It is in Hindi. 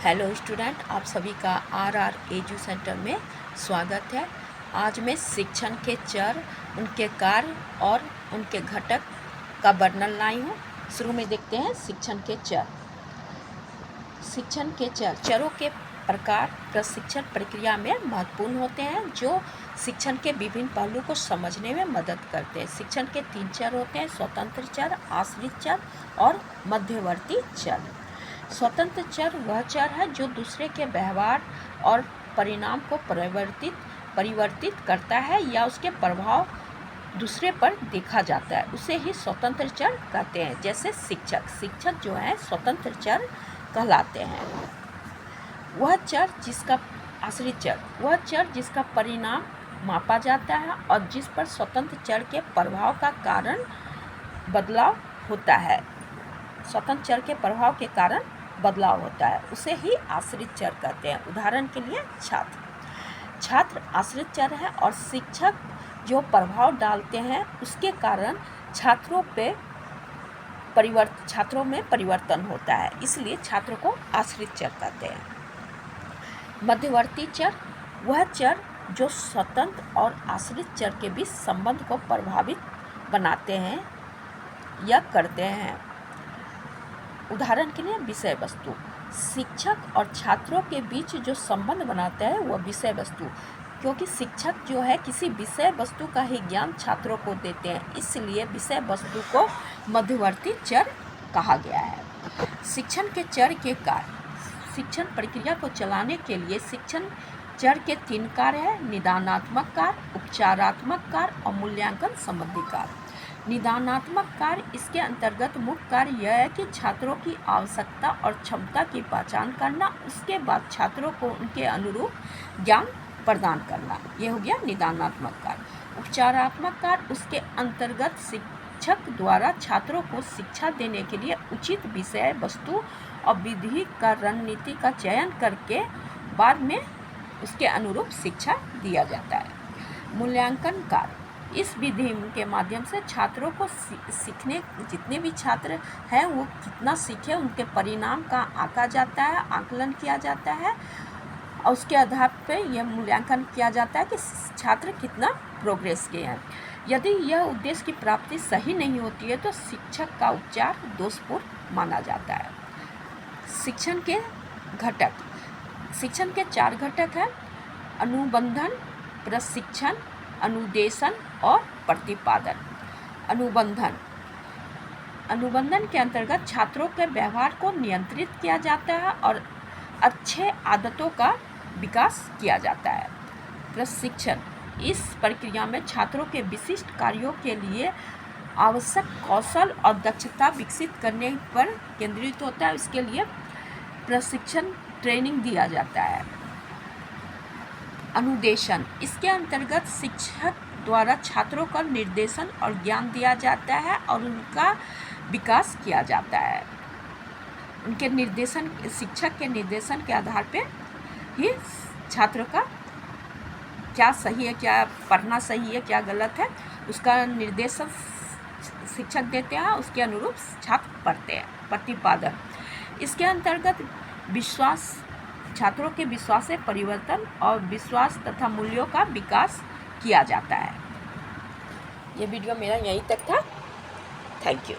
हेलो स्टूडेंट, आप सभी का आर एजू सेंटर में स्वागत है। आज मैं शिक्षण के चर, उनके कार्य और उनके घटक का वर्णन लाई हूँ। शुरू में देखते हैं शिक्षण के चर। शिक्षण के चर चरों के प्रकार प्रशिक्षण प्रक्रिया में महत्वपूर्ण होते हैं, जो शिक्षण के विभिन्न पहलू को समझने में मदद करते हैं। शिक्षण के 3 चर होते हैं: स्वतंत्र चर, आश्रित चर और मध्यवर्ती चर। स्वतंत्र चर वह चर है जो दूसरे के व्यवहार और परिणाम को परिवर्तित करता है या उसके प्रभाव दूसरे पर देखा जाता है, उसे ही स्वतंत्र चर कहते हैं। जैसे शिक्षक जो है स्वतंत्र चर कहलाते हैं। वह चर जिसका आश्रित चर वह चर जिसका परिणाम मापा जाता है और जिस पर स्वतंत्र चर के प्रभाव का कारण बदलाव होता है। स्वतंत्र चर के प्रभाव के कारण बदलाव होता है, उसे ही आश्रित चर कहते हैं। उदाहरण के लिए छात्र आश्रित चर है और शिक्षक जो प्रभाव डालते हैं उसके कारण छात्रों में परिवर्तन होता है, इसलिए छात्रों को आश्रित चर कहते हैं। मध्यवर्ती चर वह चर जो स्वतंत्र और आश्रित चर के बीच संबंध को प्रभावित बनाते हैं या करते हैं। उदाहरण के लिए विषय वस्तु। शिक्षक और छात्रों के बीच जो संबंध बनाता है वह विषय वस्तु, क्योंकि शिक्षक जो है किसी विषय वस्तु का ही ज्ञान छात्रों को देते हैं, इसलिए विषय वस्तु को मध्यवर्ती चर कहा गया है। शिक्षण के चर के कार्य। शिक्षण प्रक्रिया को चलाने के लिए शिक्षण चर के 3 कार्य हैं: निदानात्मक कार्य, उपचारात्मक कार्य और मूल्यांकन संबंधी कार्य। निदानात्मक कार्य, इसके अंतर्गत मुख्य कार्य यह है कि छात्रों की आवश्यकता और क्षमता की पहचान करना, उसके बाद छात्रों को उनके अनुरूप ज्ञान प्रदान करना। यह हो गया निदानात्मक कार्य। उपचारात्मक कार्य, उसके अंतर्गत शिक्षक द्वारा छात्रों को शिक्षा देने के लिए उचित विषय वस्तु और विधि का रणनीति का चयन करके बाद में उसके अनुरूप शिक्षा दिया जाता है। मूल्यांकन कार्य, इस विधि के माध्यम से छात्रों को सीखने, जितने भी छात्र हैं वो कितना सीखे, उनके परिणाम का आंका जाता है, आकलन किया जाता है और उसके आधार पर यह मूल्यांकन किया जाता है कि छात्र कितना प्रोग्रेस किए हैं। यदि यह उद्देश्य की प्राप्ति सही नहीं होती है तो शिक्षक का उपचार दोषपूर्ण माना जाता है। शिक्षण के घटक। शिक्षण के 4 घटक हैं: अनुबंधन, प्रशिक्षण, अनुदेशन और प्रतिपादन। अनुबंधन के अंतर्गत छात्रों के व्यवहार को नियंत्रित किया जाता है और अच्छे आदतों का विकास किया जाता है। प्रशिक्षण, इस प्रक्रिया में छात्रों के विशिष्ट कार्यों के लिए आवश्यक कौशल और दक्षता विकसित करने पर केंद्रित होता है, इसके लिए प्रशिक्षण ट्रेनिंग दिया जाता है। अनुदेशन, इसके अंतर्गत शिक्षक द्वारा छात्रों को निर्देशन और ज्ञान दिया जाता है और उनका विकास किया जाता है। उनके निर्देशन, शिक्षक के निर्देशन के आधार पर ही छात्रों का क्या सही है, क्या पढ़ना सही है, क्या गलत है, उसका निर्देशन शिक्षक देते हैं, उसके अनुरूप छात्र पढ़ते हैं। प्रतिपादन, इसके अंतर्गत विश्वास, छात्रों के विश्वास से परिवर्तन और विश्वास तथा मूल्यों का विकास किया जाता है। ये वीडियो मेरा यहीं तक था। Thank you.